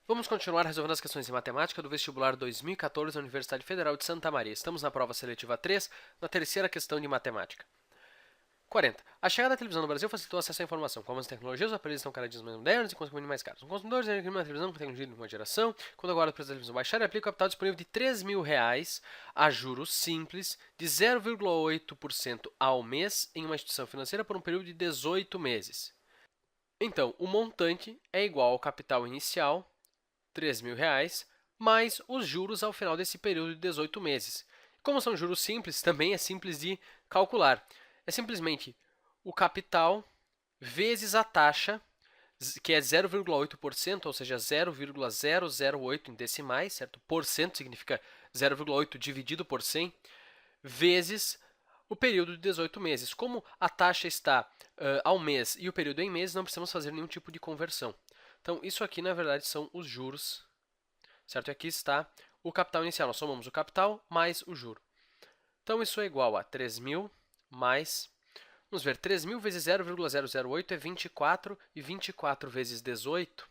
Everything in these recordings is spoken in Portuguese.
Vamos continuar resolvendo as questões de matemática do vestibular 2014 da Universidade Federal de Santa Maria. Estamos na prova seletiva 3, na terceira questão de matemática. 40. A chegada da televisão no Brasil facilitou o acesso à informação. Com as tecnologias, os aparelhos estão cada dia mais modernos e, consequentemente, mais caros. Os consumidores adquiriram uma televisão com tecnologia de uma geração. Quando agora o preço da televisão baixar, aplica o capital disponível de R$3.000 a juros simples de 0,8% ao mês em uma instituição financeira por um período de 18 meses. Então, o montante é igual ao capital inicial, R$3.000, mais os juros ao final desse período de 18 meses. Como são juros simples, também é simples de calcular. É simplesmente o capital vezes a taxa, que é 0,8%, ou seja, 0,008 em decimais, certo? Porcento significa 0,8 dividido por 100, vezes o período de 18 meses. Como a taxa está ao mês e o período em meses, não precisamos fazer nenhum tipo de conversão. Então, isso aqui, na verdade, são os juros, certo? E aqui está o capital inicial. Nós somamos o capital mais o juro. Então, isso é igual a 3.000 mais... Vamos ver, 3.000 vezes 0,008 é 24, e 24 vezes 18,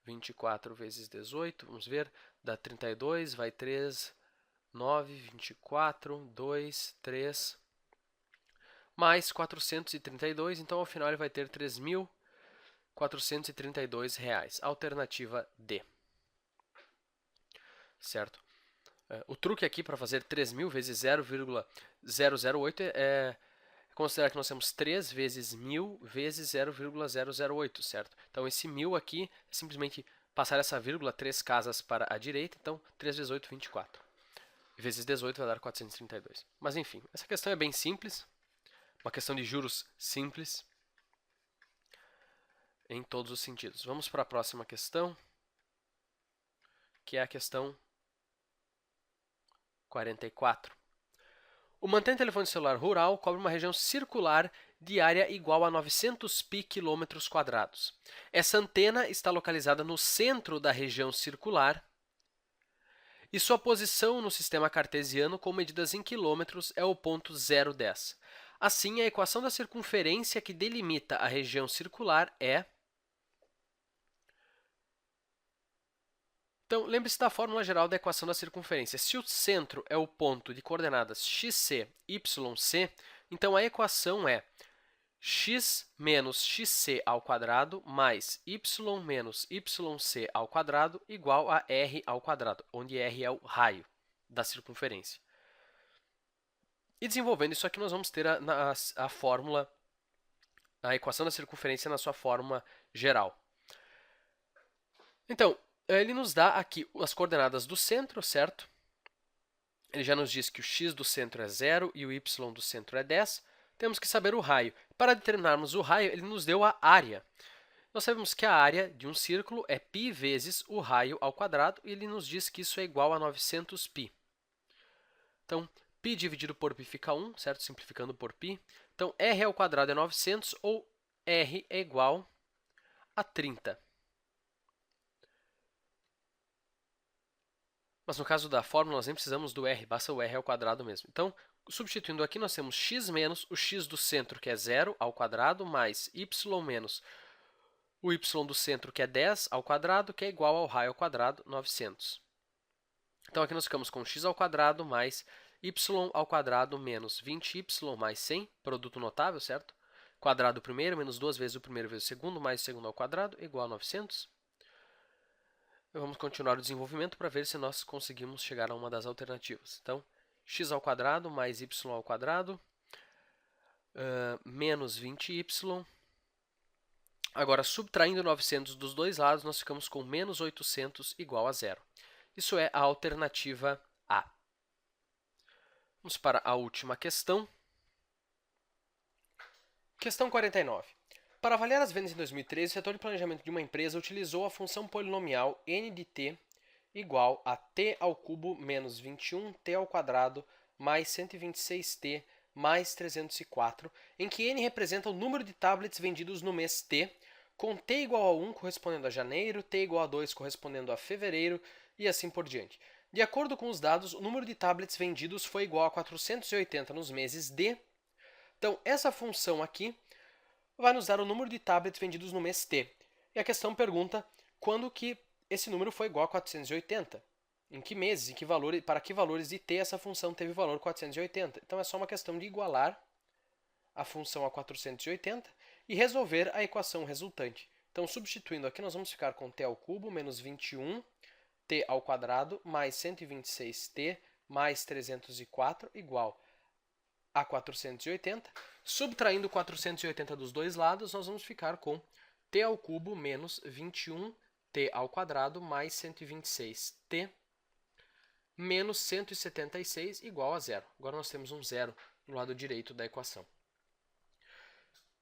24 vezes 18, vamos ver, dá 32, vai 3, 9, 24, 2, 3, mais 432, então ao final ele vai ter R$3.432. Alternativa D. Certo? O truque aqui para fazer 3.000 vezes 0,008 é considerar que nós temos 3 vezes 1.000 vezes 0,008, certo? Então, esse 1.000 aqui é simplesmente passar essa vírgula 3 casas para a direita, então 3 vezes 8, 24. Vezes 18 vai dar 432. Mas, enfim, essa questão é bem simples, uma questão de juros simples em todos os sentidos. Vamos para a próxima questão, que é a questão 44. Uma antena de telefone celular rural cobre uma região circular de área igual a 900 pi quilômetros quadrados. Essa antena está localizada no centro da região circular e sua posição no sistema cartesiano com medidas em quilômetros é o ponto 0,10. Assim, a equação da circunferência que delimita a região circular é... Então, lembre-se da fórmula geral da equação da circunferência. Se o centro é o ponto de coordenadas xc, yc, então a equação é x menos xc ao quadrado mais y menos yc ao quadrado igual a r ao quadrado, onde r é o raio da circunferência. E desenvolvendo isso aqui, nós vamos ter a fórmula, a equação da circunferência na sua fórmula geral. Então, ele nos dá aqui as coordenadas do centro, certo? Ele já nos diz que o x do centro é 0 e o y do centro é 10. Temos que saber o raio. Para determinarmos o raio, ele nos deu a área. Nós sabemos que a área de um círculo é π vezes o raio ao quadrado, e ele nos diz que isso é igual a 900 π. Então, π dividido por π fica 1, certo? Simplificando por π. Então, r ao quadrado é 900, ou r é igual a 30. Mas no caso da fórmula, nós nem precisamos do r, basta o r ao quadrado mesmo. Então, substituindo aqui, nós temos x menos o x do centro, que é 0 ao quadrado, mais y menos o y do centro, que é 10 ao quadrado, que é igual ao raio ao quadrado, 900. Então, aqui nós ficamos com x ao quadrado mais y ao quadrado menos 20y mais 100, produto notável, certo? Quadrado do primeiro menos 2 vezes o primeiro vezes o segundo, mais o segundo ao quadrado, igual a 900. Vamos continuar o desenvolvimento para ver se nós conseguimos chegar a uma das alternativas. Então, x ao quadrado mais y ao quadrado menos 20y. Agora, subtraindo 900 dos dois lados, nós ficamos com menos 800 igual a zero. Isso é a alternativa A. Vamos para a última questão. Questão 49. Para avaliar as vendas em 2013, o setor de planejamento de uma empresa utilizou a função polinomial n de t igual a t ao cubo menos 21t ao quadrado mais 126t mais 304, em que n representa o número de tablets vendidos no mês t, com t igual a 1 correspondendo a janeiro, t igual a 2 correspondendo a fevereiro e assim por diante. De acordo com os dados, o número de tablets vendidos foi igual a 480 nos meses d. Então, essa função aqui vai nos dar o número de tablets vendidos no mês t. E a questão pergunta quando que esse número foi igual a 480. Em que meses, em que valor, para que valores de t essa função teve o valor 480? Então é só uma questão de igualar a função a 480 e resolver a equação resultante. Então, substituindo aqui, nós vamos ficar com t ao cubo menos 21t ao quadrado mais 126t mais 304 igual a 480. Subtraindo 480 dos dois lados, nós vamos ficar com t ao cubo menos 21t ao quadrado mais 126t menos 176 igual a zero. Agora nós temos um zero no lado direito da equação.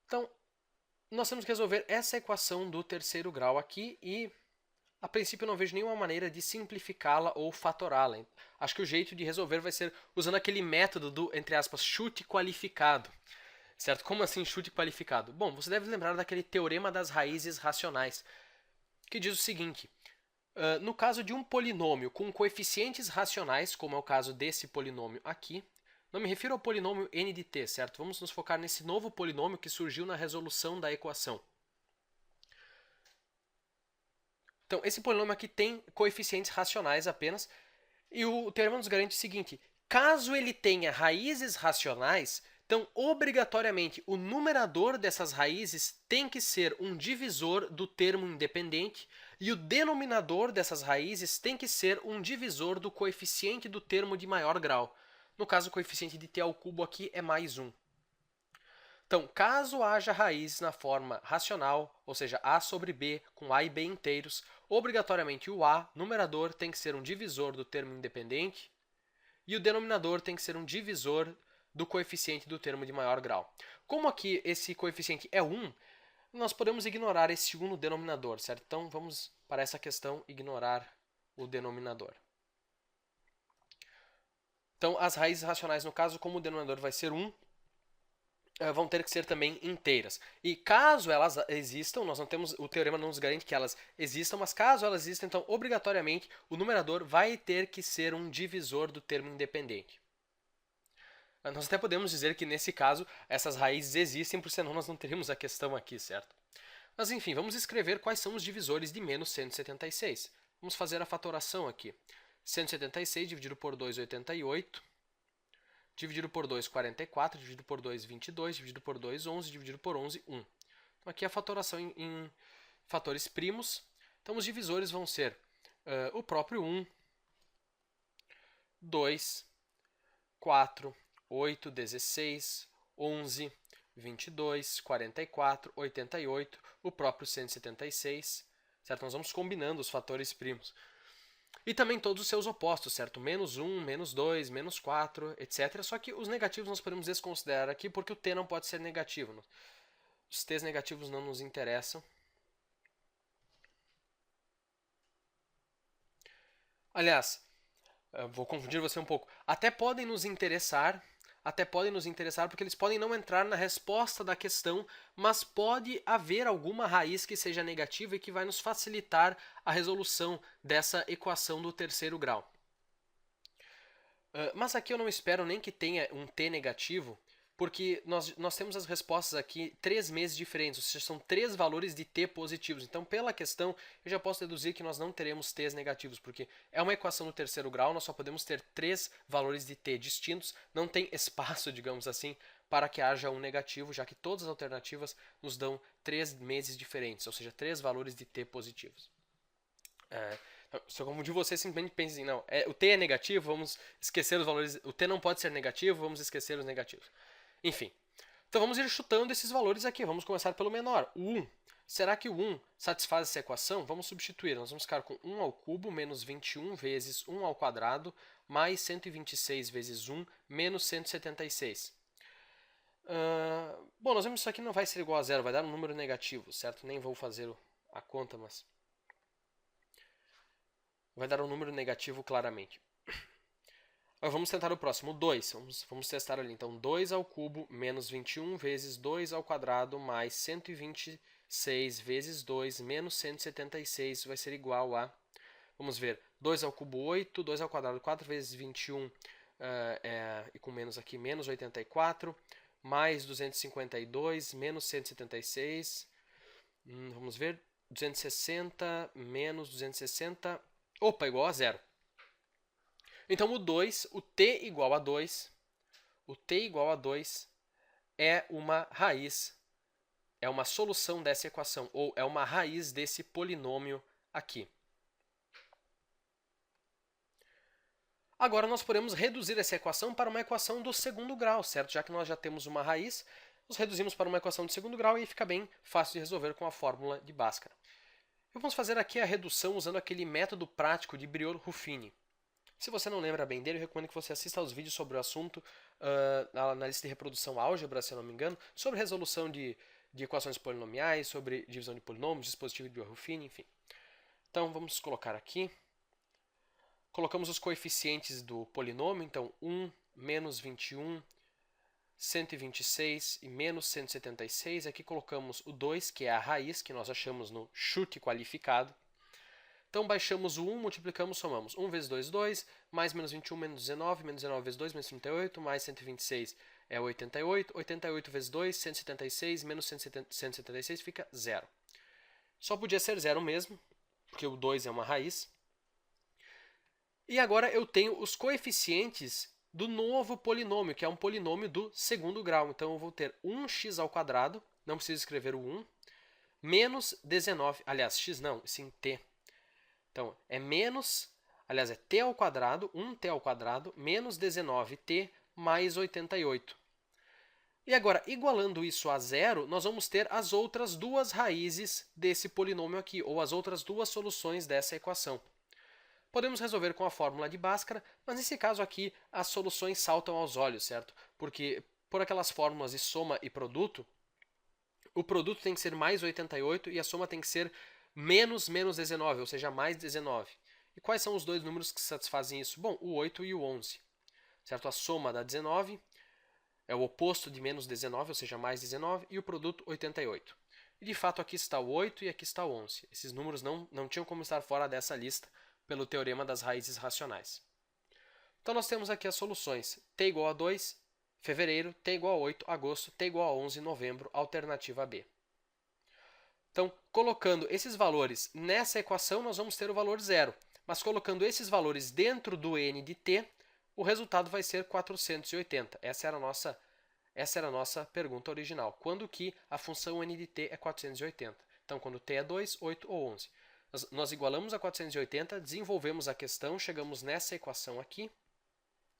Então, nós temos que resolver essa equação do terceiro grau aqui e, a princípio, eu não vejo nenhuma maneira de simplificá-la ou fatorá-la. Acho que o jeito de resolver vai ser usando aquele método do, entre aspas, chute qualificado. Certo? Como assim chute qualificado? Bom, você deve lembrar daquele teorema das raízes racionais, que diz o seguinte: no caso de um polinômio com coeficientes racionais, como é o caso desse polinômio aqui, não me refiro ao polinômio n de t, certo? Vamos nos focar nesse novo polinômio que surgiu na resolução da equação. Então, esse polinômio aqui tem coeficientes racionais apenas, e o teorema nos garante o seguinte: caso ele tenha raízes racionais, então, obrigatoriamente, o numerador dessas raízes tem que ser um divisor do termo independente e o denominador dessas raízes tem que ser um divisor do coeficiente do termo de maior grau. No caso, o coeficiente de t ao cubo aqui é mais 1. Então, caso haja raízes na forma racional, ou seja, a sobre b com a e b inteiros, obrigatoriamente o a, numerador, tem que ser um divisor do termo independente e o denominador tem que ser um divisor do coeficiente do termo de maior grau. Como aqui esse coeficiente é 1, nós podemos ignorar esse segundo denominador, certo? Então, vamos, para essa questão, ignorar o denominador. Então, as raízes racionais, no caso, como o denominador vai ser 1, vão ter que ser também inteiras. E caso elas existam, nós não temos, o teorema não nos garante que elas existam, mas caso elas existam, então, obrigatoriamente, o numerador vai ter que ser um divisor do termo independente. Nós até podemos dizer que, nesse caso, essas raízes existem, porque senão nós não teríamos a questão aqui, certo? Mas, enfim, vamos escrever quais são os divisores de menos 176. Vamos fazer a fatoração aqui. 176 dividido por 2, 88. Dividido por 2, 44. Dividido por 2, 22. Dividido por 2, 11. Dividido por 11, 1. Então, aqui é a fatoração em fatores primos. Então, os divisores vão ser o próprio 1, 2, 4, 8, 16, 11, 22, 44, 88, o próprio 176, certo? Nós vamos combinando os fatores primos. E também todos os seus opostos, certo? Menos 1, menos 2, menos 4, etc. Só que os negativos nós podemos desconsiderar aqui porque o t não pode ser negativo. Os t's negativos não nos interessam. Aliás, vou confundir você um pouco. Até podem nos interessar porque eles podem não entrar na resposta da questão, mas pode haver alguma raiz que seja negativa e que vai nos facilitar a resolução dessa equação do terceiro grau. Mas aqui eu não espero nem que tenha um t negativo, porque nós temos as respostas aqui 3 meses diferentes, ou seja, são 3 valores de t positivos. Então, pela questão, eu já posso deduzir que nós não teremos t's negativos, porque é uma equação do terceiro grau, nós só podemos ter 3 valores de t distintos, não tem espaço, digamos assim, para que haja um negativo, já que todas as alternativas nos dão 3 meses diferentes, ou seja, 3 valores de t positivos. Se eu confundir você, simplesmente pense assim, não, o t é negativo, vamos esquecer os valores, o t não pode ser negativo, vamos esquecer os negativos. Enfim, então vamos ir chutando esses valores aqui. Vamos começar pelo menor, o 1. Será que o 1 satisfaz essa equação? Vamos substituir. Nós vamos ficar com 1 ao cubo menos 21 vezes 1 ao quadrado mais 126 vezes 1 menos 176. Bom, nós vemos que isso aqui não vai ser igual a zero, vai dar um número negativo, certo? Nem vou fazer a conta, mas vai dar um número negativo claramente. Vamos tentar o próximo, 2. Vamos testar ali. Então, 2 ao cubo menos 21 vezes 2 ao quadrado mais 126 vezes 2 menos 176 vai ser igual a... Vamos ver, 2 ao cubo 8, 2 ao quadrado 4 vezes 21, e com menos aqui, menos 84, mais 252, menos 176. Vamos ver, 260 menos 260, opa, igual a zero. Então, o t igual a 2, é uma raiz, é uma solução dessa equação, ou é uma raiz desse polinômio aqui. Agora, nós podemos reduzir essa equação para uma equação do segundo grau, certo? Já que nós já temos uma raiz, nós reduzimos para uma equação de segundo grau e fica bem fácil de resolver com a fórmula de Bhaskara. Vamos fazer aqui a redução usando aquele método prático de Briot-Ruffini. Se você não lembra bem dele, eu recomendo que você assista aos vídeos sobre o assunto na lista de reprodução álgebra, se eu não me engano, sobre resolução de equações polinomiais, sobre divisão de polinômios, dispositivo de Briot-Ruffini, enfim. Então, vamos colocar aqui. Colocamos os coeficientes do polinômio, então 1, menos 21, 126 e menos 176. Aqui colocamos o 2, que é a raiz que nós achamos no chute qualificado. Então, baixamos o 1, multiplicamos, somamos. 1 vezes 2, 2, mais menos 21, menos 19, menos 19 vezes 2, menos 38, mais 126 é 88, 88 vezes 2, 176, menos 176 fica 0. Só podia ser 0 mesmo, porque o 2 é uma raiz. E agora eu tenho os coeficientes do novo polinômio, que é um polinômio do segundo grau. Então, eu vou ter 1x², não preciso escrever o 1, menos 19, aliás, x não, sim t. Então, é t², 1t², menos 19t mais 88. E agora, igualando isso a zero, nós vamos ter as outras duas raízes desse polinômio aqui, ou as outras duas soluções dessa equação. Podemos resolver com a fórmula de Bhaskara, mas nesse caso aqui as soluções saltam aos olhos, certo? Porque por aquelas fórmulas de soma e produto, o produto tem que ser mais 88 e a soma tem que ser menos 19, ou seja, mais 19. E quais são os dois números que satisfazem isso? Bom, o 8 e o 11. Certo? A soma dá 19, é o oposto de menos 19, ou seja, mais 19, e o produto 88. E de fato aqui está o 8 e aqui está o 11. Esses números não tinham como estar fora dessa lista pelo teorema das raízes racionais. Então nós temos aqui as soluções. T igual a 2, fevereiro, T igual a 8, agosto, T igual a 11, novembro, alternativa B. Então, colocando esses valores nessa equação, nós vamos ter o valor zero. Mas colocando esses valores dentro do n de t, o resultado vai ser 480. Essa era a nossa pergunta original. Quando que a função n de t é 480? Então, quando t é 2, 8 ou 11. Nós igualamos a 480, desenvolvemos a questão, chegamos nessa equação aqui,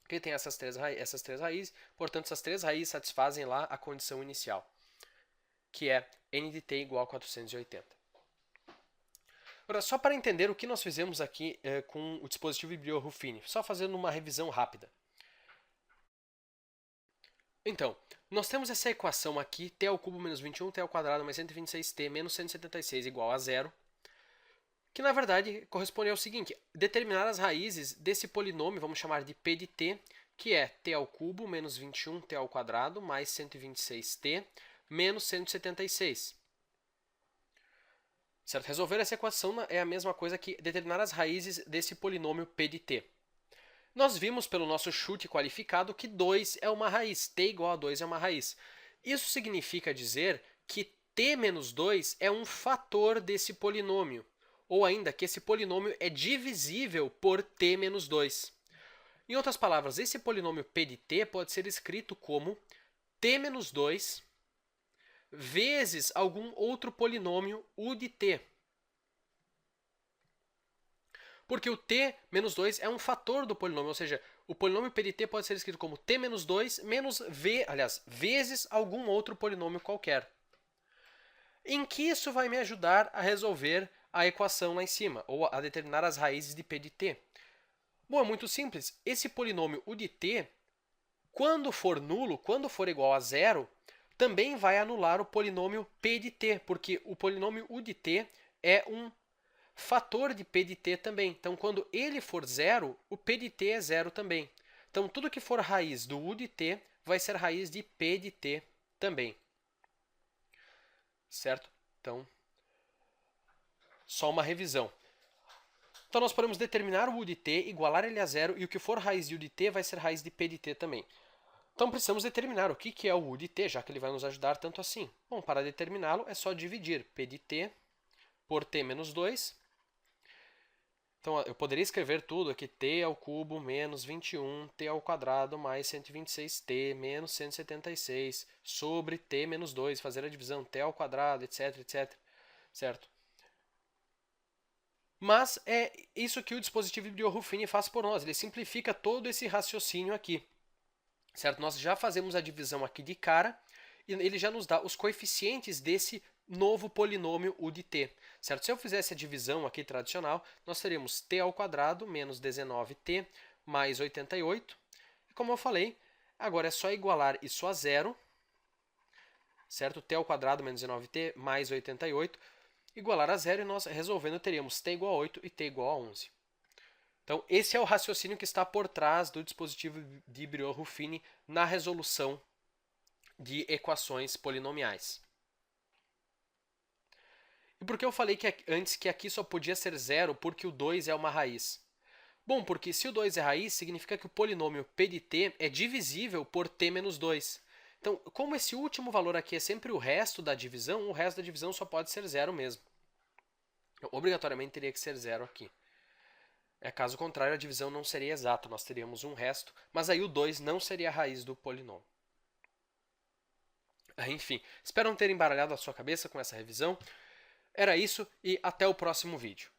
que tem essas três raízes, portanto, essas três raízes satisfazem lá a condição inicial, que é n de t igual a 480. Agora, só para entender o que nós fizemos aqui com o dispositivo de Briot-Ruffini, só fazendo uma revisão rápida. Então, nós temos essa equação aqui, t ao cubo menos 21, t ao quadrado mais 126t menos 176 igual a zero, que na verdade corresponde ao seguinte: determinar as raízes desse polinômio, vamos chamar de p de t, que é t ao cubo menos 21t ao quadrado mais 126t menos 176. Certo? Resolver essa equação é a mesma coisa que determinar as raízes desse polinômio p de t. Nós vimos pelo nosso chute qualificado que 2 é uma raiz, t igual a 2 é uma raiz. Isso significa dizer que t menos 2 é um fator desse polinômio, ou ainda que esse polinômio é divisível por t menos 2. Em outras palavras, esse polinômio p de t pode ser escrito como t menos 2 vezes algum outro polinômio u de t. Porque o t menos 2 é um fator do polinômio, ou seja, o polinômio p de t pode ser escrito como t menos 2 menos vezes algum outro polinômio qualquer. Em que isso vai me ajudar a resolver a equação lá em cima, ou a determinar as raízes de p de t? Bom, é muito simples. Esse polinômio u de t, quando for nulo, quando for igual a zero, também vai anular o polinômio p de t, porque o polinômio u de t é um fator de p de t também. Então, quando ele for zero, o p de t é zero também. Então, tudo que for raiz do u de t vai ser raiz de p de t também. Certo? Então, só uma revisão. Então, nós podemos determinar o u de t, igualar ele a zero, e o que for raiz de u de t vai ser raiz de p de t também. Então, precisamos determinar o que é o u de t, já que ele vai nos ajudar tanto assim. Bom, para determiná-lo, é só dividir p de t por t menos 2. Então, eu poderia escrever tudo aqui, t ao cubo menos 21, t ao quadrado mais 126t menos 176 sobre t menos 2, fazer a divisão t ao quadrado, etc, etc, certo? Mas é isso que o dispositivo de Brio-Ruffini faz por nós, ele simplifica todo esse raciocínio aqui, certo? Nós já fazemos a divisão aqui de cara e ele já nos dá os coeficientes desse novo polinômio u de t, certo? Se eu fizesse a divisão aqui tradicional, nós teríamos t ao quadrado menos 19t mais 88. E como eu falei, agora é só igualar isso a zero, certo? T ao quadrado menos 19t mais 88, igualar a zero e nós resolvendo teríamos t igual a 8 e t igual a 11. Então, esse é o raciocínio que está por trás do dispositivo de Brio-Ruffini na resolução de equações polinomiais. E por que eu falei antes que aqui só podia ser zero porque o 2 é uma raiz? Bom, porque se o 2 é raiz, significa que o polinômio p de t é divisível por t menos 2. Então, como esse último valor aqui é sempre o resto da divisão, o resto da divisão só pode ser zero mesmo. Então, obrigatoriamente teria que ser zero aqui. Caso contrário, a divisão não seria exata, nós teríamos um resto, mas aí o 2 não seria a raiz do polinômio. Enfim, espero não ter embaralhado a sua cabeça com essa revisão. Era isso e até o próximo vídeo.